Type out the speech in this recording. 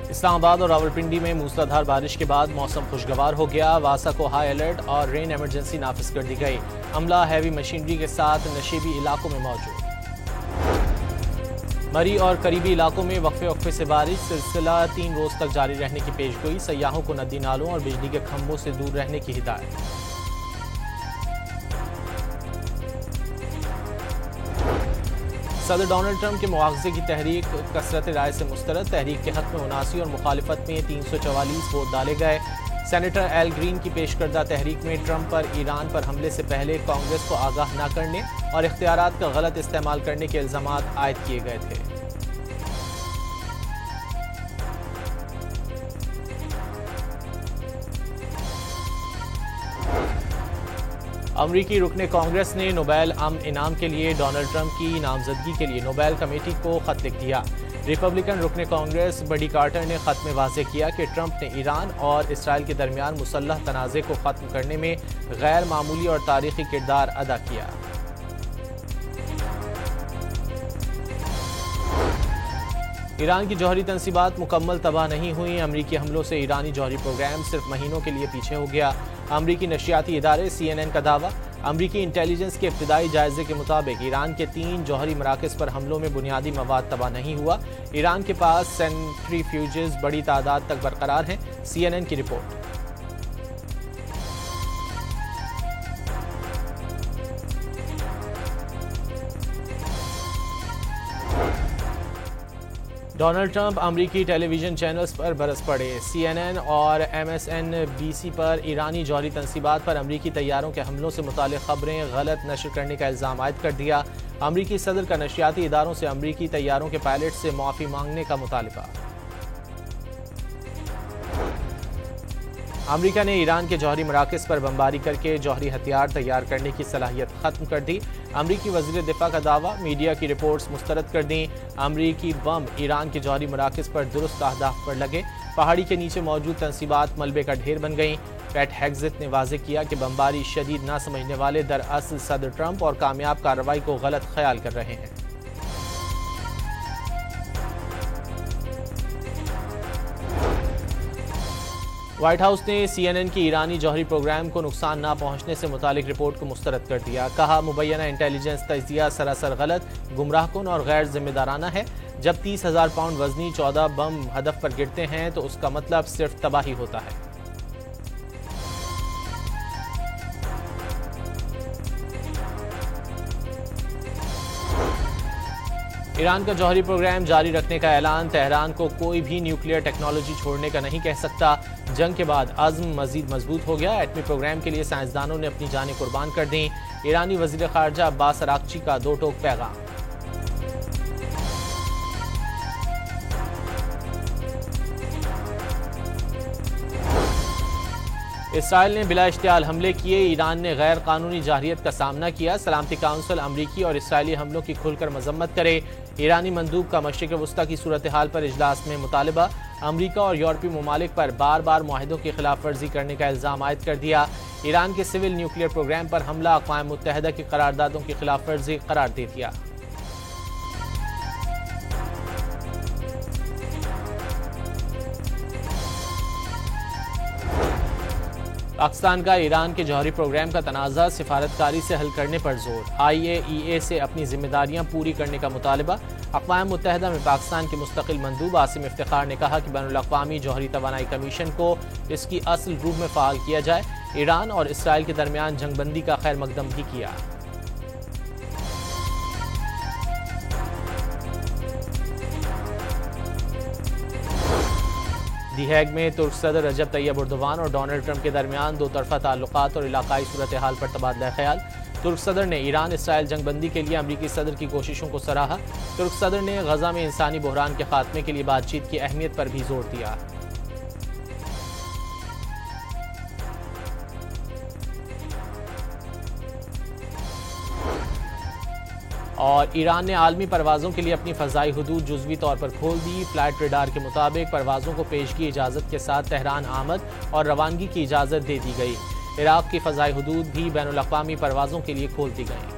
इस्लामाबाद और रावलपिंडी में मूसलाधार बारिश के बाद मौसम खुशगवार हो गया। वासा को हाई अलर्ट और रेन इमरजेंसी नाफिज कर दी गई। अमला हैवी मशीनरी के साथ नशीबी इलाकों में मौजूद। मरी और करीबी इलाकों में वक्फे से बारिश सिलसिला 3 रोज तक जारी रहने की पेशगोई। सयाहों को नदी नालों और बिजली के खंभों से दूर रहने की हिदायत। सदर डोनाल्ड ट्रंप के मुआवजे की तहरीक कसरत राय से मुस्तरद। तहरीक के हक में 79 और मुखालिफत में 344 वोट डाले गए। सेनेटर एल ग्रीन की पेश करदा तहरीक में ट्रंप पर ईरान पर हमले से पहले कांग्रेस को आगाह न करने और इख्तियारात का गलत इस्तेमाल करने के इल्जामात आयद किए गए थे। अमरीकी रुकने कांग्रेस ने नोबेल अमन इनाम के लिए डोनाल्ड ट्रंप की नामजदगी के लिए नोबेल कमेटी को खत लिख दिया। रिपब्लिकन रुकने कांग्रेस बडी कार्टर ने खत में वाज़ेह किया कि ट्रंप ने ईरान और इसराइल के दरमियान मुसल्लह तनाज़े को ख़त्म करने में गैर मामूली और तारीखी किरदार अदा किया। ईरान की जौहरी तनसीबात मुकम्मल तबाह नहीं हुई। अमरीकी हमलों से ईरानी जौहरी प्रोग्राम सिर्फ महीनों के लिए पीछे हो गया। अमरीकी नशियाती इदारे CNN का दावा। अमरीकी इंटेलिजेंस के इब्तिदाई जायजे के मुताबिक ईरान के 3 जौहरी मराकज़ पर हमलों में बुनियादी मवाद तबाह नहीं हुआ। ईरान के पास सेंट्रीफ्यूजेस बड़ी तादाद तक बरकरार हैं। CNN की रिपोर्ट। डोनाल्ड ट्रंप अमरीकी टेलीविजन चैनल्स पर बरस पड़े। CNN और MSNBC पर ईरानी जौहरी तनसीबात पर अमरीकी तैयारों के हमलों से मुताल्लिक़ खबरें गलत नशर करने का इल्ज़ाम आयद कर दिया। अमरीकी सदर का नशियाती इदारों से अमरीकी तैयारों के पायलट से माफ़ी मांगने का मुतालबा। अमरीका ने ईरान के जौहरी मराकज़ पर बमबारी करके जौहरी हथियार तैयार करने की सलाहियत ख़त्म कर दी। अमरीकी वज़ीर दिफ़ा का दावा। मीडिया की रिपोर्ट्स मुस्तरद कर दी। अमरीकी बम ईरान के जौहरी मराकज़ पर दुरुस्त अहदाफ पर लगे। पहाड़ी के नीचे मौजूद तनसीबात मलबे का ढेर बन गईं। पैट हेग्ज़ेट ने वाज़ेह किया कि बमबारी शदीद ना समझने वाले दरअसल सदर ट्रंप और कामयाब कार्रवाई को गलत ख्याल कर रहे हैं। व्हाइट हाउस ने CNN की ईरानी जौहरी प्रोग्राम को नुकसान ना पहुंचने से मुतालिक रिपोर्ट को मुस्तरद कर दिया। कहा, मुबैना इंटेलिजेंस तजिया सरासर गलत, गुमराहकुन और गैर जिम्मेदाराना है। जब 30,000 पाउंड वजनी 14 बम हदफ पर गिरते हैं तो उसका मतलब सिर्फ तबाही होता है। ईरान का जौहरी प्रोग्राम जारी रखने का ऐलान। तेहरान को कोई भी न्यूक्लियर टेक्नोलॉजी छोड़ने का नहीं कह सकता। जंग के बाद अज़्म मजीद मजबूत हो गया। एटमी प्रोग्राम के लिए साइंसदानों ने अपनी जानें कुर्बान कर दी। ईरानी वज़ीर ख़ारजा अब्बास अरागची का 2 टोक पैगाम। इसराइल ने बिला इश्तियाल हमले किए। ईरान ने गैर कानूनी जारहियत का सामना किया। सलामती काउंसिल अमरीकी और इसराइली हमलों की खुलकर मजम्मत करे। ईरानी मंदूब का मशरिक़ वस्ता की सूरत हाल पर इजलास में मुतालबा। अमरीका और यूरोपीय ममालिक पर बार बार मुआहिदों की खिलाफ वर्जी करने का इल्ज़ाम आयद कर दिया। ईरान के सिविल न्यूक्लियर प्रोग्राम पर हमला अक़वाम मुत्तहिदा की करारदादों की खिलाफ वर्जी करार दे दिया। पाकिस्तान का ईरान के जौहरी प्रोग्राम का तनाज़ा सिफारतकारी से हल करने पर जोर। IAEA से अपनी जिम्मेदारियां पूरी करने का मुतालबा। अक़वाम मुत्तहिदा में पाकिस्तान के मुस्तकिल मंदूब आसिम इफ्तिखार ने कहा कि बैनुल-अक़वामी जौहरी तवानाई कमीशन को इसकी असल रूप में फ़ाल किया जाए। ईरान और इसराइल के दरमियान जंगबंदी का खैर मकदम भी किया। दी हैग में तुर्क सदर रजब तैयब एर्दोगान और डोनाल्ड ट्रंप के दरमियान 2 तरफ़ा ताल्लुकात और इलाकाई सूरत हाल पर तबादला ख्याल। तुर्क सदर ने ईरान इसराइल जंगबंदी के लिए अमरीकी सदर की कोशिशों को सराहा। तुर्क सदर ने गजा में इंसानी बहरान के खात्मे के लिए बातचीत की अहमियत पर भी जोर दिया। और ईरान ने आलमी परवाज़ों के लिए अपनी फ़ज़ाई हुदूद जुज़वी तौर पर खोल दी। फ्लाइट रेडार के मुताबिक परवाज़ों को पेशगी इजाज़त के साथ तेहरान आमद और रवानगी की इजाज़त दे दी गई। इराक़ की फ़ज़ाई हुदूद भी बैनुल-अक़वामी परवाज़ों के लिए खोल दी गई।